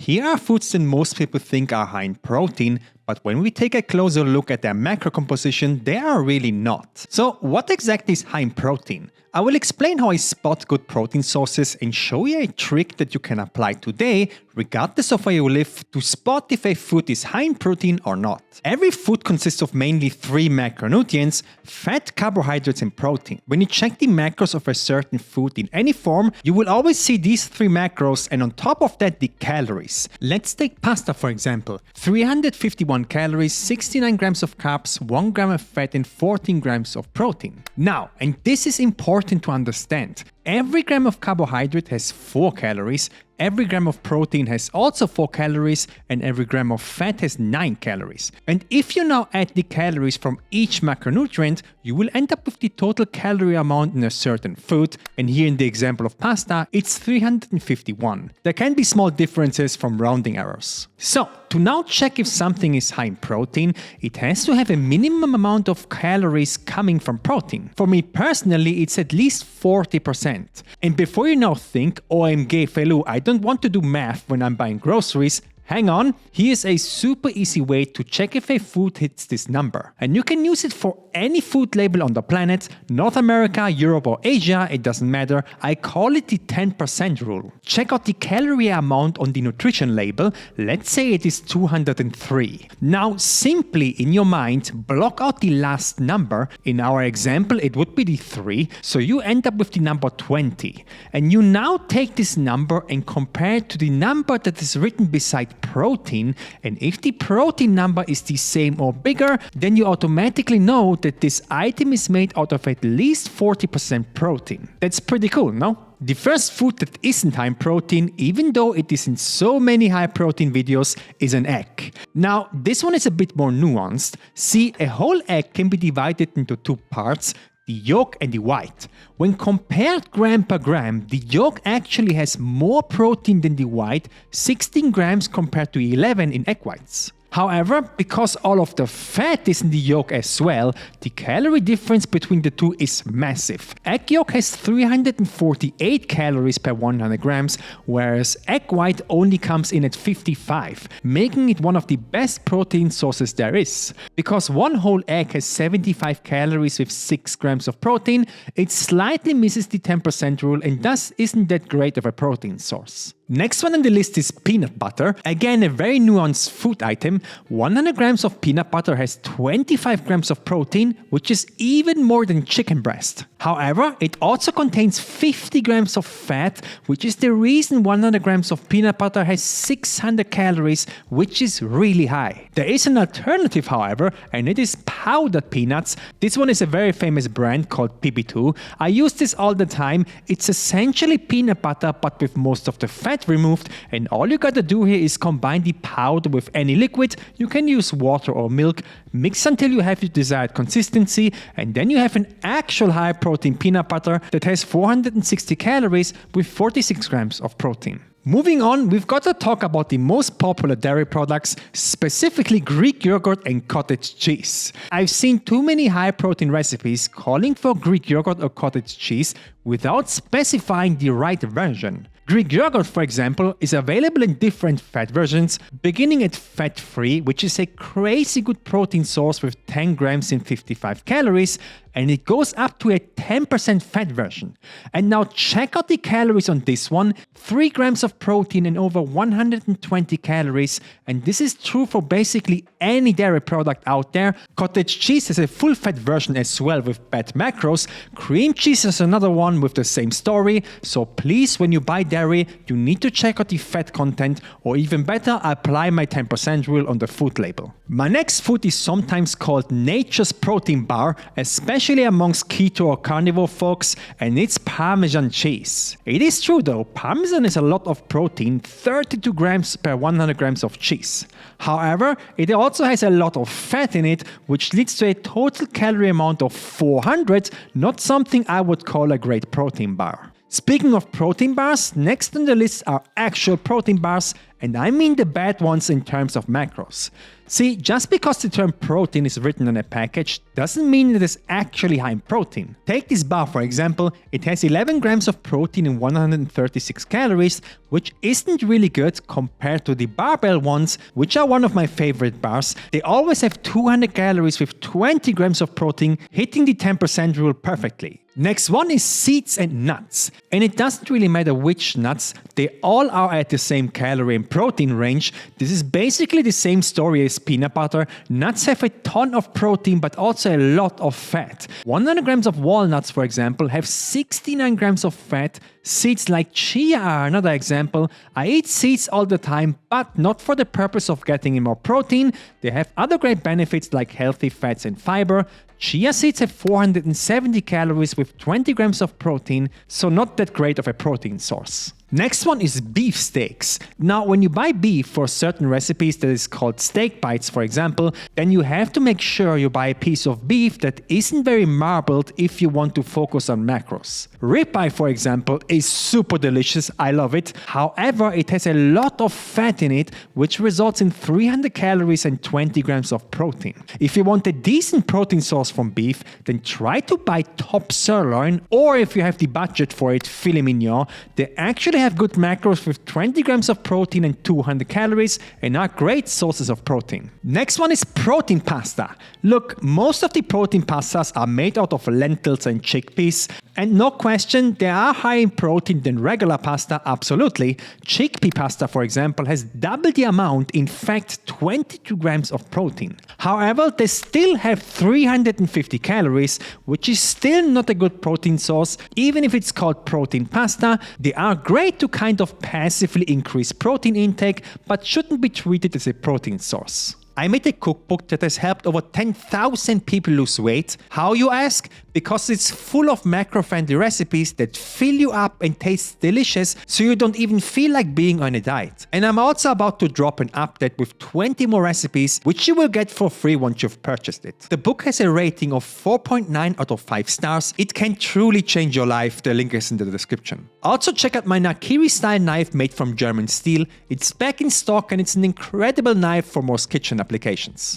Here are foods that most people think are high in protein, but when we take a closer look at their macro composition, they are really not. So what exactly is high in protein? I will explain how I spot good protein sources and show you a trick that you can apply today, regardless of where you live, to spot if a food is high in protein or not. Every food consists of mainly 3 macronutrients: fat, carbohydrates and protein. When you check the macros of a certain food in any form, you will always see these 3 macros and on top of that the calories. Let's take pasta for example. 351 calories, 69 grams of carbs, 1 gram of fat and 14 grams of protein. Now, and this is important to understand, every gram of carbohydrate has 4 calories, every gram of protein has also 4 calories, and every gram of fat has 9 calories. And if you now add the calories from each macronutrient, you will end up with the total calorie amount in a certain food, and here in the example of pasta, it's 351. There can be small differences from rounding errors. So, to now check if something is high in protein, it has to have a minimum amount of calories coming from protein. For me personally, it's at least 40%. And before you now think, OMG Felu, I don't want to do math when I'm buying groceries, hang on, here's a super easy way to check if a food hits this number. And you can use it for any food label on the planet, North America, Europe or Asia, it doesn't matter. I call it the 10% rule. Check out the calorie amount on the nutrition label, let's say it is 203. Now simply in your mind, block out the last number. In our example, it would be the 3, so you end up with the number 20. And you now take this number and compare it to the number that is written beside protein, and if the protein number is the same or bigger, then you automatically know that this item is made out of at least 40% protein. That's pretty cool, no? The first food that isn't high in protein, even though it is in so many high protein videos, is an egg. Now, this one is a bit more nuanced. See, a whole egg can be divided into 2 parts, the yolk and the white. When compared gram per gram, the yolk actually has more protein than the white, 16 grams compared to 11 in egg whites. However, because all of the fat is in the yolk as well, the calorie difference between the two is massive. Egg yolk has 348 calories per 100 grams, whereas egg white only comes in at 55, making it one of the best protein sources there is. Because one whole egg has 75 calories with 6 grams of protein, it slightly misses the 10% rule and thus isn't that great of a protein source. Next one on the list is peanut butter. Again, a very nuanced food item. 100 grams of peanut butter has 25 grams of protein, which is even more than chicken breast. However, it also contains 50 grams of fat, which is the reason 100 grams of peanut butter has 600 calories, which is really high. There is an alternative, however, and it is powdered peanuts. This one is a very famous brand called PB2. I use this all the time. It's essentially peanut butter, but with most of the fat removed, and all you gotta do here is combine the powder with any liquid. You can use water or milk, mix until you have your desired consistency, and then you have an actual high protein peanut butter that has 460 calories with 46 grams of protein. Moving on, we've got to talk about the most popular dairy products, specifically Greek yogurt and cottage cheese. I've seen too many high protein recipes calling for Greek yogurt or cottage cheese without specifying the right version. Greek yogurt, for example, is available in different fat versions, beginning at fat-free, which is a crazy good protein source with 10 grams and 55 calories, and it goes up to a 10% fat version. And now check out the calories on this one, 3 grams of protein and over 120 calories, and this is true for basically any dairy product out there. Cottage cheese has a full fat version as well with bad macros. Cream cheese is another one with the same story, so please, when you buy dairy, you need to check out the fat content, or even better, apply my 10% rule on the food label. My next food is sometimes called nature's protein bar, especially amongst keto or carnivore folks, and it's Parmesan cheese. It is true though, Parmesan is a lot of protein, 32 grams per 100 grams of cheese. However, it also has a lot of fat in it, which leads to a total calorie amount of 400, not something I would call a great protein bar. Speaking of protein bars, next on the list are actual protein bars, and I mean the bad ones in terms of macros. See, just because the term protein is written on a package doesn't mean it is actually high in protein. Take this bar for example, it has 11 grams of protein and 136 calories, which isn't really good compared to the barbell ones, which are one of my favorite bars. They always have 200 calories with 20 grams of protein, hitting the 10% rule perfectly. Next one is seeds and nuts. And it doesn't really matter which nuts, they all are at the same calorie and protein range. This is basically the same story as peanut butter. Nuts have a ton of protein but also a lot of fat. 100 grams of walnuts, for example, have 69 grams of fat. Seeds like chia are another example. I eat seeds all the time, but not for the purpose of getting in more protein. They have other great benefits like healthy fats and fiber. Chia seeds have 470 calories with 20 grams of protein, so not that great of a protein source. Next one is beef steaks. Now, when you buy beef for certain recipes that is called steak bites, for example, then you have to make sure you buy a piece of beef that isn't very marbled if you want to focus on macros. Ribeye, for example, is super delicious. I love it. However, it has a lot of fat in it, which results in 300 calories and 20 grams of protein. If you want a decent protein source from beef, then try to buy top sirloin, or if you have the budget for it, filet mignon. They actually have good macros with 20 grams of protein and 200 calories and are great sources of protein. Next one is protein pasta. Look, most of the protein pastas are made out of lentils and chickpeas, and no question, they are higher in protein than regular pasta, absolutely. Chickpea pasta, for example, has double the amount, in fact 22 grams of protein. However, they still have 350 calories, which is still not a good protein source. Even if it's called protein pasta, they are great to kind of passively increase protein intake, but shouldn't be treated as a protein source. I made a cookbook that has helped over 10,000 people lose weight. How, you ask? Because it's full of macro-friendly recipes that fill you up and taste delicious, so you don't even feel like being on a diet. And I'm also about to drop an update with 20 more recipes, which you will get for free once you've purchased it. The book has a rating of 4.9 out of 5 stars. It can truly change your life. The link is in the description. Also check out my Nakiri-style knife made from German steel. It's back in stock and it's an incredible knife for most kitchen applications.